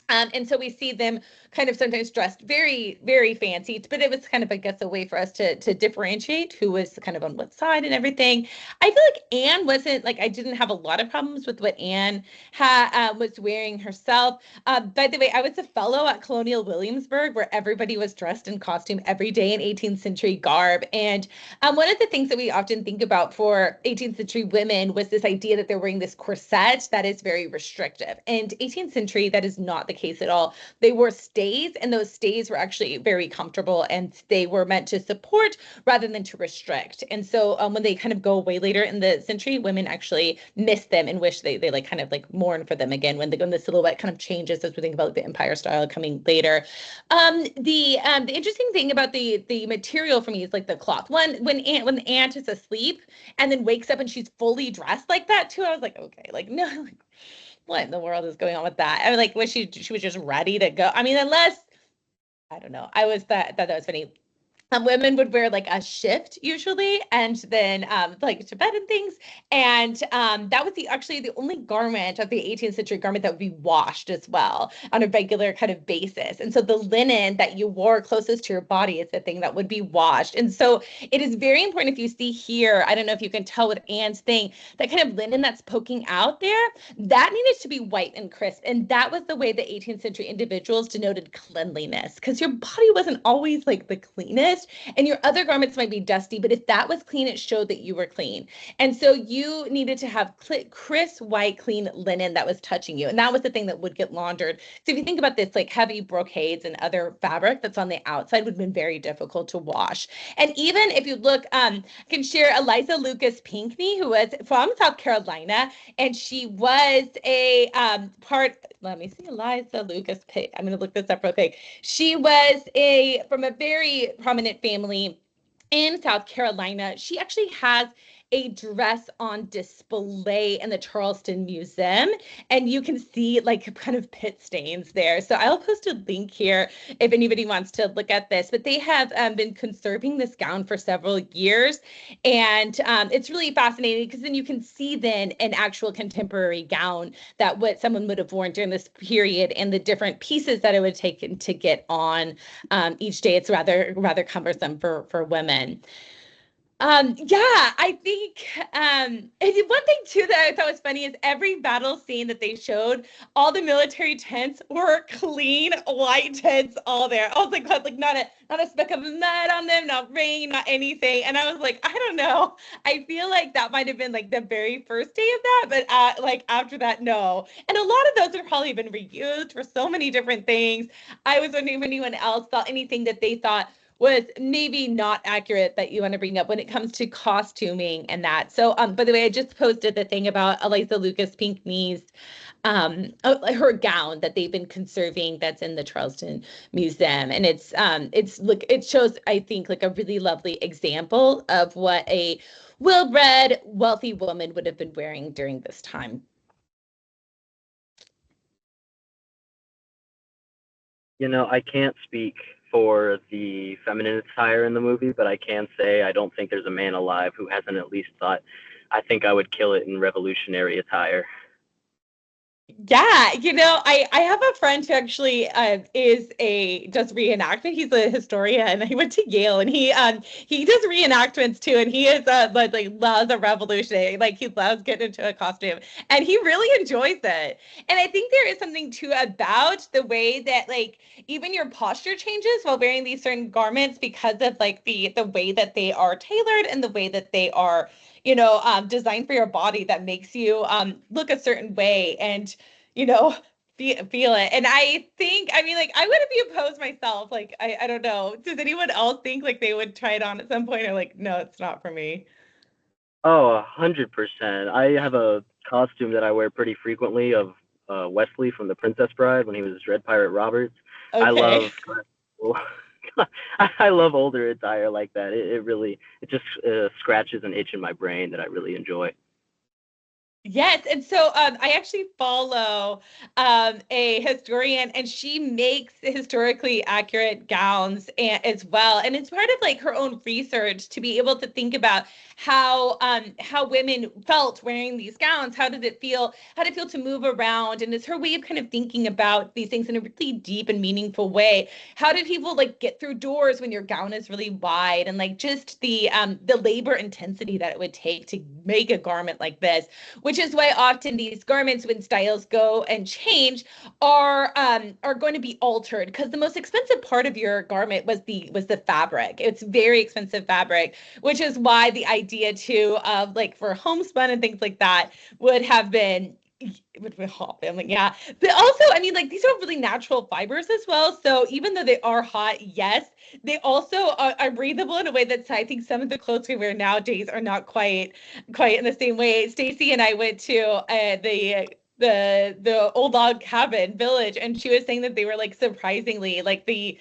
And so we see them kind of sometimes dressed very, very fancy, but it was kind of, I guess, a way for us to differentiate who was kind of on what side and everything. I feel like Anne wasn't like, I didn't have a lot of problems with what Anne was wearing herself. By the way, I was a fellow at Colonial Williamsburg where everybody was dressed in costume every day in 18th century garb. And one of the things that we often think about for 18th century women was this idea that they're wearing this corset that is very restrictive. And 18th century, that is not the case at all. They wore stays, and those stays were actually very comfortable, and they were meant to support rather than to restrict. And so when they kind of go away later in the century, women actually miss them and wish they like kind of like mourn for them again when the silhouette kind of changes as we think about like, the Empire style coming later. The interesting thing about the material for me is like the cloth. When the aunt is asleep and then wakes up and she's fully dressed like that too, I was like, okay, like no, like, what in the world is going on with that? I mean, like, was she was just ready to go? I mean, unless, I don't know. I thought that was funny. Women would wear like a shift usually, and then like to bed and things. And that was actually the only garment of the 18th century garment that would be washed as well on a regular kind of basis. And so the linen that you wore closest to your body is the thing that would be washed. And so it is very important. If you see here, I don't know if you can tell with Anne's thing, that kind of linen that's poking out there, that needed to be white and crisp. And that was the way the 18th century individuals denoted cleanliness, because your body wasn't always like the cleanest. And your other garments might be dusty, but if that was clean, it showed that you were clean. And so you needed to have crisp, white, clean linen that was touching you. And that was the thing that would get laundered. So if you think about this, like heavy brocades and other fabric that's on the outside would have been very difficult to wash. And even if you look, I can share Eliza Lucas Pinckney, who was from South Carolina, and she was a let me see, Eliza Lucas Pinckney. I'm going to look this up real quick. She was from a very prominent family in South Carolina. She actually has a dress on display in the Charleston Museum, and you can see like kind of pit stains there. So I'll post a link here if anybody wants to look at this, but they have been conserving this gown for several years. And it's really fascinating because then you can see then an actual contemporary gown that what someone would have worn during this period and the different pieces that it would take to get on each day. It's rather cumbersome for women. Yeah, I think and one thing too that I thought was funny is every battle scene that they showed, all the military tents were clean white tents all there. I was like, what, like not a speck of mud on them, not rain, not anything. And I was like, I don't know. I feel like that might have been like the very first day of that, but like after that, no. And a lot of those have probably been reused for so many different things. I was wondering if anyone else saw anything that they thought was maybe not accurate that you want to bring up when it comes to costuming and that. So, by the way, I just posted the thing about Eliza Lucas Pinckney's her gown that they've been conserving that's in the Charleston Museum. And it shows, I think, like a really lovely example of what a well-bred, wealthy woman would have been wearing during this time. You know, I can't speak for the feminine attire in the movie, but I can say I don't think there's a man alive who hasn't at least thought, I think I would kill it in revolutionary attire. Yeah, I have a friend who actually does reenactment. He's a historian, and he went to Yale, and he does reenactments too, and he is like loves a revolutionary, like he loves getting into a costume, and he really enjoys it. And I think there is something too about the way that like even your posture changes while wearing these certain garments because of like the way that they are tailored and the way that they are designed for your body that makes you look a certain way and, feel it. And I think, I mean, like, I wouldn't be opposed myself. Like, I don't know. Does anyone else think like they would try it on at some point or like, no, it's not for me? Oh, 100%. I have a costume that I wear pretty frequently of Wesley from The Princess Bride when he was Dread Pirate Roberts. I Okay. love I love older attire like that. It just scratches an itch in my brain that I really enjoy. Yes, and so I actually follow a historian, and she makes historically accurate gowns as well. And it's part of like her own research to be able to think about how women felt wearing these gowns. How did it feel? How did it feel to move around? And it's her way of kind of thinking about these things in a really deep and meaningful way. How did people like get through doors when your gown is really wide, and like just the labor intensity that it would take to make a garment like this, which is why often these garments, when styles go and change, are going to be altered, because the most expensive part of your garment was the fabric. It's very expensive fabric, which is why the idea too of like for homespun and things like that would have been like, yeah. But also, I mean, like these are really natural fibers as well. So even though they are hot, yes, they also are breathable in a way that I think some of the clothes we wear nowadays are not quite in the same way. Stacy and I went to the old log cabin village, and she was saying that they were like surprisingly like the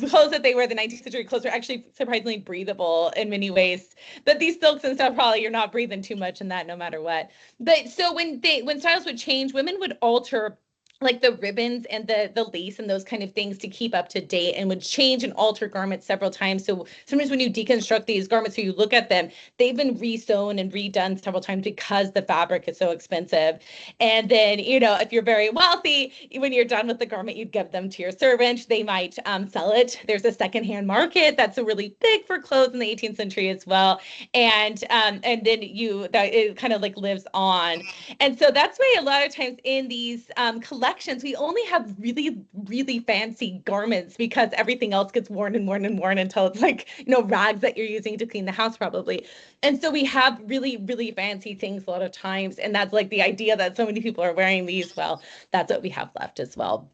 clothes that they wear, the 19th century clothes, are actually surprisingly breathable in many ways. But these silks and stuff, probably you're not breathing too much in that no matter what. But so when styles would change, women would alter like the ribbons and the lace and those kind of things to keep up to date, and would change and alter garments several times. So sometimes when you deconstruct these garments, so you look at them, they've been resewn and redone several times because the fabric is so expensive. And then, you know, if you're very wealthy, when you're done with the garment, you give them to your servant. They might sell it. There's a secondhand market that's really big for clothes in the 18th century as well. And then it kind of like lives on. And so that's why a lot of times in these collections, we only have really, really fancy garments, because everything else gets worn and worn and worn until it's like, you know, rags that you're using to clean the house probably. And so we have really, really fancy things a lot of times. And that's like the idea that so many people are wearing these. Well, that's what we have left as well.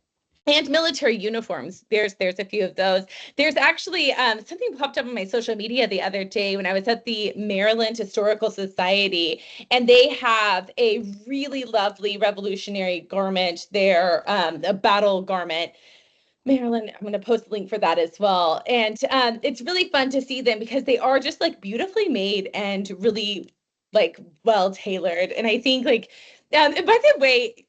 And military uniforms. There's a few of those. There's actually something popped up on my social media the other day when I was at the Maryland Historical Society, and they have a really lovely revolutionary garment there, a battle garment. Maryland, I'm going to post a link for that as well. And it's really fun to see them, because they are just like beautifully made and really like well tailored. And I think like, and by the way,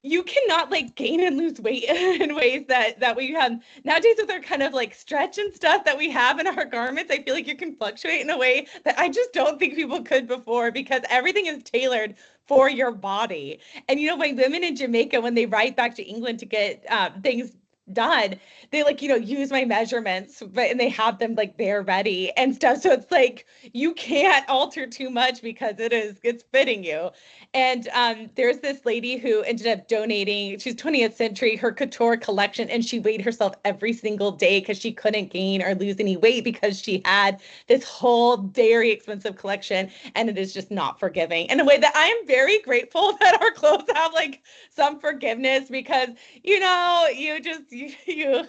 you cannot like gain and lose weight in ways that we have nowadays with our kind of like stretch and stuff that we have in our garments. I feel like you can fluctuate in a way that I just don't think people could before, because everything is tailored for your body. And you know, my women in Jamaica, when they ride back to England to get things done, they like, you know, use my measurements, but and they have them like there ready and stuff. So it's like you can't alter too much, because it's fitting you. And there's this lady who ended up donating, she's 20th century, her couture collection, and she weighed herself every single day because she couldn't gain or lose any weight, because she had this whole very expensive collection, and it is just not forgiving in a way that I am very grateful that our clothes have like some forgiveness, because you know, you just you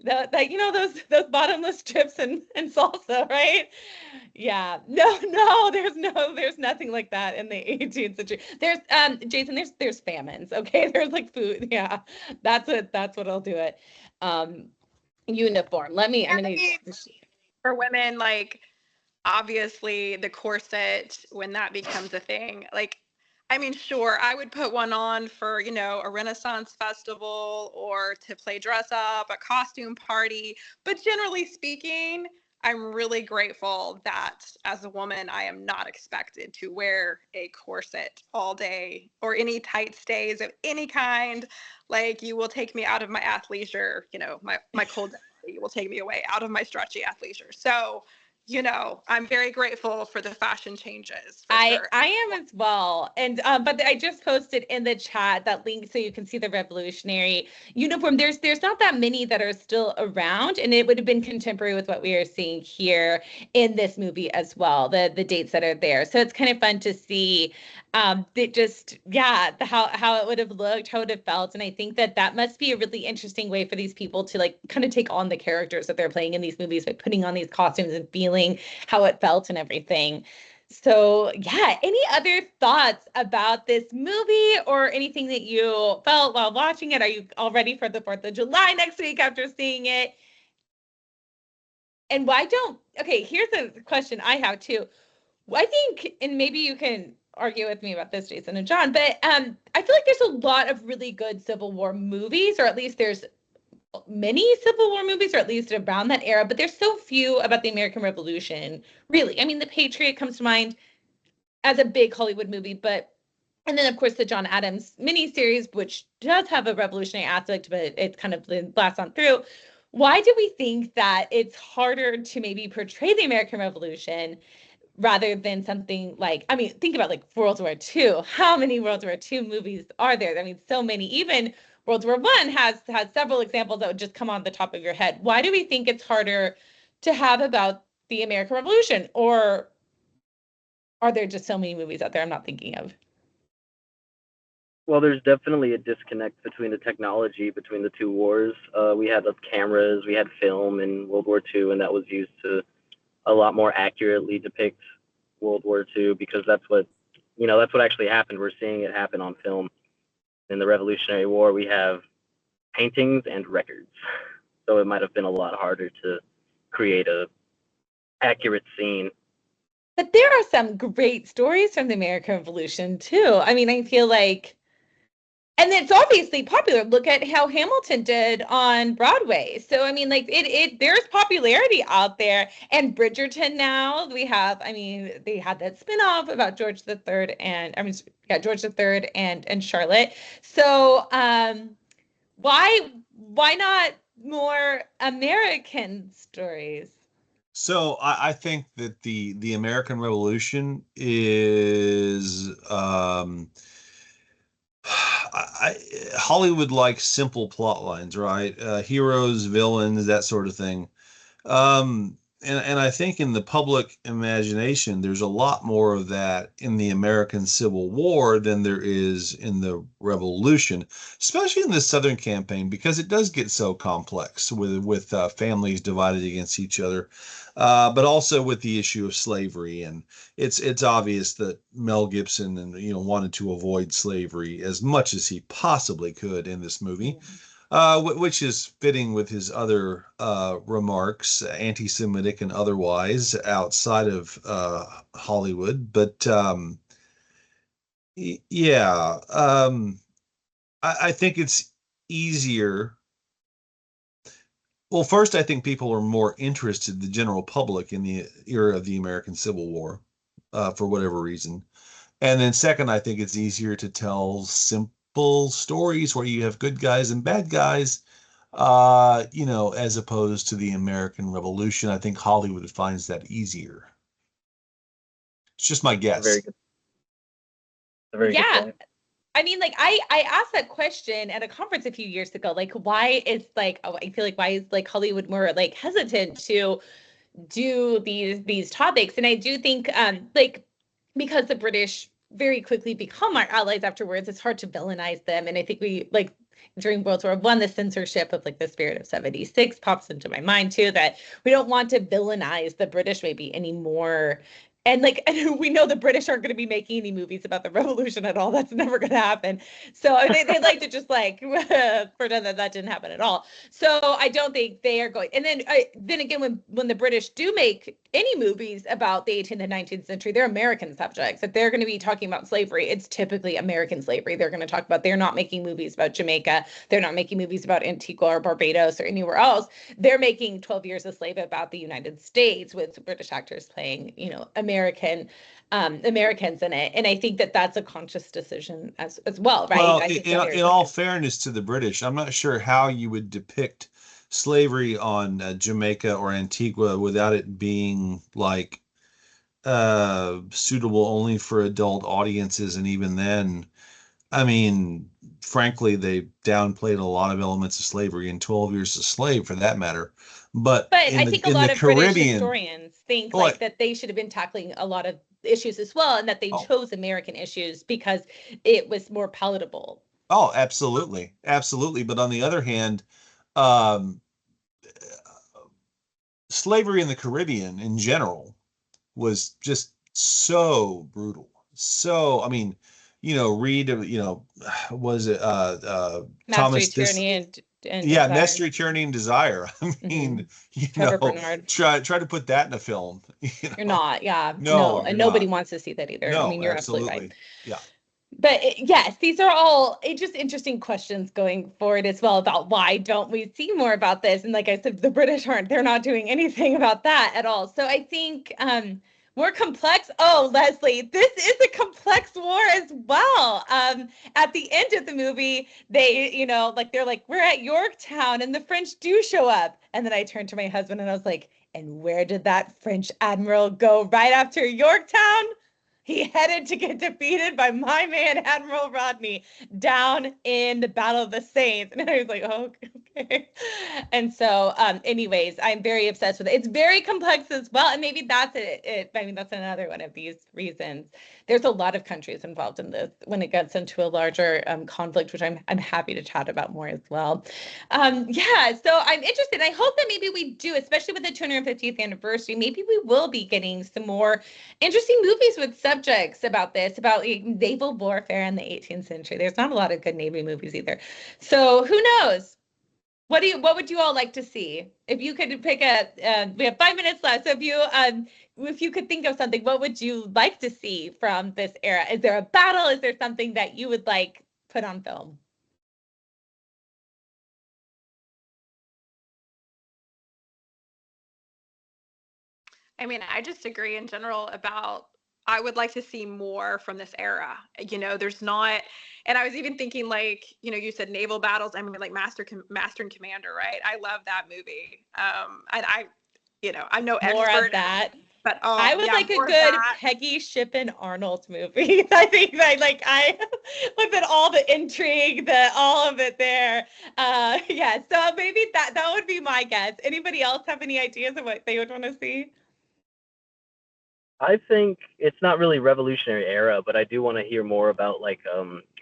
that you know those bottomless chips and salsa, right? Yeah. No, there's nothing like that in the 18th century. There's Jason, there's famines, okay? There's like food. Yeah. That's what'll do it. Uniform. I'm gonna for women, like obviously the corset, when that becomes a thing, like I mean, sure, I would put one on for, you know, a Renaissance festival or to play dress up, a costume party. But generally speaking, I'm really grateful that as a woman, I am not expected to wear a corset all day or any tight stays of any kind. Like, you will take me out of my athleisure, you know, my cold body will take me away out of my stretchy athleisure. So, you know, I'm very grateful for the fashion changes. For sure. I am as well. And but I just posted in the chat that link so you can see the revolutionary uniform. There's not that many that are still around, and it would have been contemporary with what we are seeing here in this movie as well, the dates that are there. So it's kind of fun to see it just, yeah, how it would have looked, how it would have felt. And I think that must be a really interesting way for these people to like kind of take on the characters that they're playing in these movies by putting on these costumes and feeling how it felt and everything. So yeah, any other thoughts about this movie or anything that you felt while watching it? Are you all ready for the 4th of July next week after seeing it? And okay, here's a question I have too. I think, and maybe you can argue with me about this, Jason and John, but I feel like there's a lot of really good Civil War movies, or at least there's many Civil War movies, or at least around that era, but there's so few about the American Revolution, really. I mean, The Patriot comes to mind as a big Hollywood movie, and then of course the John Adams miniseries, which does have a revolutionary aspect, but it's kind of lasts on through. Why do we think that it's harder to maybe portray the American Revolution rather than something like, I mean, think about like World War II. How many World War II movies are there? I mean, so many. Even World War I has several examples that would just come on the top of your head. Why do we think it's harder to have about the American Revolution? Or are there just so many movies out there I'm not thinking of? Well, there's definitely a disconnect between the technology between the two wars. We had cameras, we had film in World War II, and that was used to a lot more accurately depict World War II, because that's what actually happened. We're seeing it happen on film. In the Revolutionary War, we have paintings and records, so it might have been a lot harder to create a accurate scene. But there are some great stories from the American Revolution too. I mean, I feel like, and it's obviously popular. Look at how Hamilton did on Broadway. So I mean, like there's popularity out there. And Bridgerton now we have. I mean, they had that spinoff about George III and George III and Charlotte. So why not more American stories? So I think that the American Revolution is Hollywood likes simple plot lines, right? Heroes, villains, that sort of thing. And I think in the public imagination, there's a lot more of that in the American Civil War than there is in the Revolution, especially in the Southern campaign, because it does get so complex with families divided against each other, but also with the issue of slavery. And it's obvious that Mel Gibson wanted to avoid slavery as much as he possibly could in this movie. Which is fitting with his other remarks, anti-Semitic and otherwise, outside of Hollywood. But yeah, I think it's easier. Well, first, I think people are more interested, the general public, in the era of the American Civil War, for whatever reason. And then second, I think it's easier to tell simple stories where you have good guys and bad guys, as opposed to the American Revolution. I think Hollywood finds that easier. It's just my guess. Very good. A very good Yeah. point. I mean, like I asked that question at a conference a few years ago. Like, why is I feel like why is like Hollywood more like hesitant to do these topics? And I do think like because the British very quickly become our allies afterwards, it's hard to villainize them. And I think we like during World War I, the censorship of like the spirit of 76 pops into my mind too, that we don't want to villainize the British maybe anymore. And like, and we know the British aren't going to be making any movies about the revolution at all. That's never going to happen. So they like to just like pretend that didn't happen at all. So I don't think they are going. And then again, when the British do make any movies about the 18th and 19th century, they're American subjects. If they're going to be talking about slavery, it's typically American slavery. They're going to talk about. They're not making movies about Jamaica. They're not making movies about Antigua or Barbados or anywhere else. They're making 12 Years a Slave about the United States with British actors playing, Americans in it. And I think that that's a conscious decision as well, right? Well, I think in all fairness to the British, I'm not sure how you would depict slavery on Jamaica or Antigua without it being like suitable only for adult audiences. And even then, I mean, frankly, they downplayed a lot of elements of slavery in 12 Years a Slave, for that matter. But I think a lot of British Caribbean, historians think well, like that they should have been tackling a lot of issues as well, and that they chose American issues because it was more palatable. Oh, absolutely, absolutely. But on the other hand, um, slavery in the Caribbean in general was just so brutal. So, I mean, read, was it Mastery, Thomas Tyranny, and and Yeah, Desire. Nest Returning Desire. I mean, you Trevor know, Bernard. try to put that in a film. You You're know? not, yeah. No, And you're nobody not. wants to see that either. I No, mean, you're absolutely right. absolutely. Yeah. But yes, these are all just interesting questions going forward as well about why don't we see more about this? And like I said, the British they're not doing anything about that at all. So I think more complex. Oh, Leslie, this is a complex war as well. At the end of the movie, they, they're like, we're at Yorktown and the French do show up. And then I turned to my husband and I was like, and where did that French admiral go right after Yorktown? He headed to get defeated by my man, Admiral Rodney, down in the Battle of the Saints. And I was like, oh, okay. And so, anyways, I'm very obsessed with it. It's very complex as well. And maybe that's it. I mean, that's another one of these reasons. There's a lot of countries involved in this when it gets into a larger conflict, which I'm happy to chat about more as well. Yeah, so I'm interested. I hope that maybe we do, especially with the 250th anniversary, maybe we will be getting some more interesting movies with subjects about this, about naval warfare in the 18th century. There's not a lot of good Navy movies either. So who knows? What would you all like to see? If you could pick we have 5 minutes left. So if you could think of something, what would you like to see from this era? Is there a battle? Is there something that you would like put on film? I mean, I just agree in general about I would like to see more from this era. There's not, and I was even thinking like, you said naval battles. I mean, like Master and Commander, right? I love that movie. And I'm no expert. More of that. But I would like a good Peggy Shippen Arnold movie. I think I with it all the intrigue, all of it there. Yeah, so maybe that would be my guess. Anybody else have any ideas of what they would want to see? I think it's not really Revolutionary Era, but I do want to hear more about like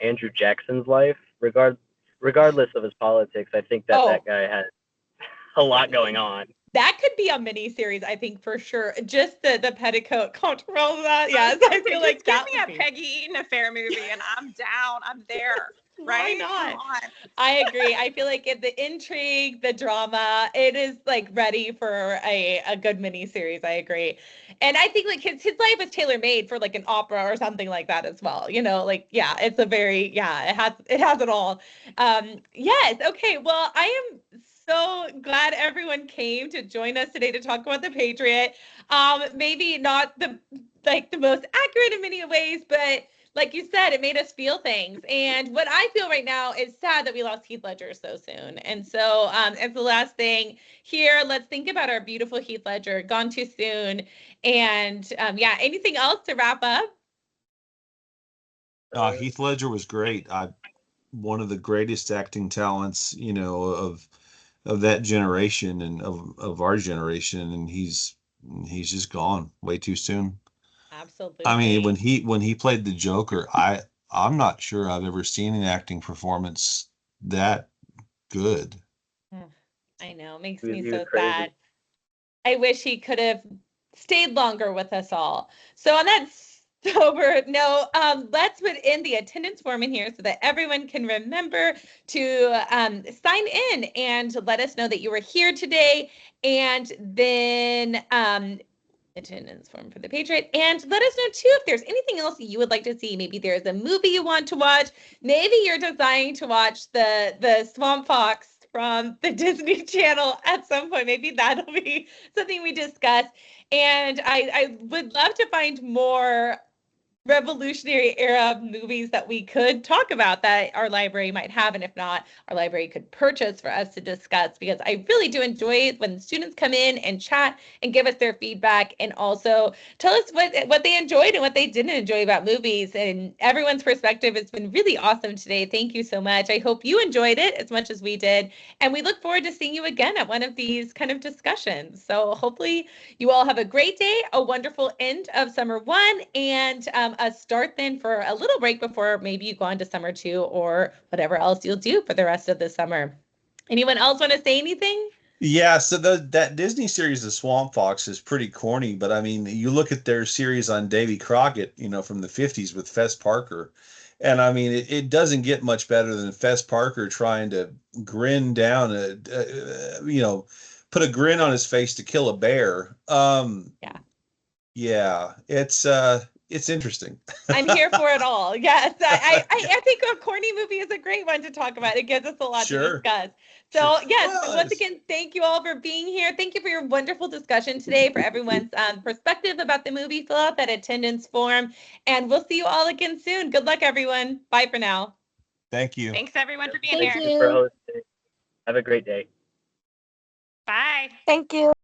Andrew Jackson's life, regardless of his politics. I think that guy had a lot going on. That could be a mini series, I think, for sure. Just the petticoat control of that. Yes, I feel like give me a Peggy Eaton affair movie, and I'm down. I'm there. Right? Why not? I agree. I feel like the intrigue, the drama, it is like ready for a good mini series. I agree. And I think like his life is tailor made for like an opera or something like that as well. It's a very, it has it all. Yes. Okay. Well, I am so glad everyone came to join us today to talk about the Patriot. Maybe not the most accurate in many ways, but like you said, it made us feel things. And what I feel right now is sad that we lost Heath Ledger so soon. And so as the last thing here, let's think about our beautiful Heath Ledger, gone too soon. And anything else to wrap up? Heath Ledger was great. One of the greatest acting talents, of that generation and of our generation. And he's just gone way too soon. Absolutely. I mean, when he played the Joker, I'm not sure I've ever seen an acting performance that good. I know, it makes me so sad. I wish he could have stayed longer with us all. So on that sober note, let's put in the attendance form in here so that everyone can remember to sign in and let us know that you were here today. And then attendance form for the Patriot, and let us know too if there's anything else you would like to see. Maybe there's a movie you want to watch. Maybe you're desiring to watch the Swamp Fox from the Disney Channel at some point. Maybe that'll be something we discuss. And I would love to find more Revolutionary era movies that we could talk about that our library might have, and if not, our library could purchase for us to discuss, because I really do enjoy it when students come in and chat and give us their feedback and also tell us what they enjoyed and what they didn't enjoy about movies. And everyone's perspective has been really awesome today. Thank you so much. I hope you enjoyed it as much as we did, and we look forward to seeing you again at one of these kind of discussions. So hopefully you all have a great day, a wonderful end of summer 1, and a start then for a little break before maybe you go on to summer 2 or whatever else you'll do for the rest of the summer. Anyone else want to say anything? Yeah, so that Disney series, The Swamp Fox, is pretty corny, but I mean, you look at their series on Davy Crockett, from the 50s with Fess Parker, And I mean, it doesn't get much better than Fess Parker trying to grin down put a grin on his face to kill a bear. Yeah, it's interesting. I'm here for it all. Yes, I think a corny movie is a great one to talk about. It gives us a lot to Sure. discuss. So yes, Well, once again, thank you all for being here. Thank you for your wonderful discussion today, for everyone's perspective about the movie. Fill out that attendance form, and we'll see you all again soon. Good luck, everyone. Bye for now. Thank you. Thanks everyone for being Thank here. you. For hosting. Have a great day. Bye. Thank you.